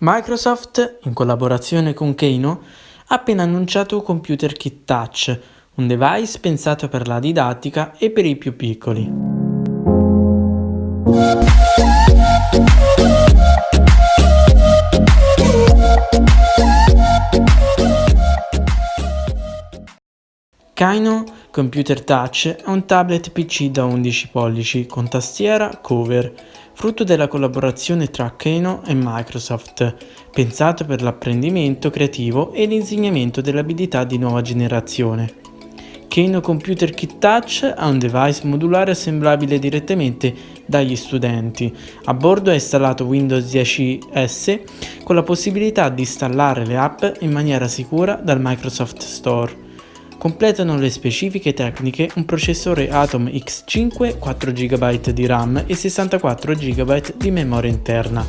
Microsoft, in collaborazione con Keyno, ha appena annunciato Computer Kit Touch, un device pensato per la didattica e per i più piccoli. Keyno Computer Touch è un tablet PC da 11 pollici con tastiera Cover, frutto della collaborazione tra Keyno e Microsoft, pensato per l'apprendimento creativo e l'insegnamento delle abilità di nuova generazione. Keyno Computer Kit Touch è un device modulare assemblabile direttamente dagli studenti. A bordo è installato Windows 10S con la possibilità di installare le app in maniera sicura dal Microsoft Store. Completano le specifiche tecniche un processore Atom X5, 4 GB di RAM e 64 GB di memoria interna.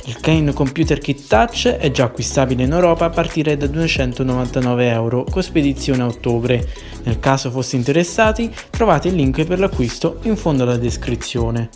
Il Keyno Computer Kit Touch è già acquistabile in Europa a partire da €299 con spedizione a ottobre. Nel caso foste interessati, trovate il link per l'acquisto in fondo alla descrizione.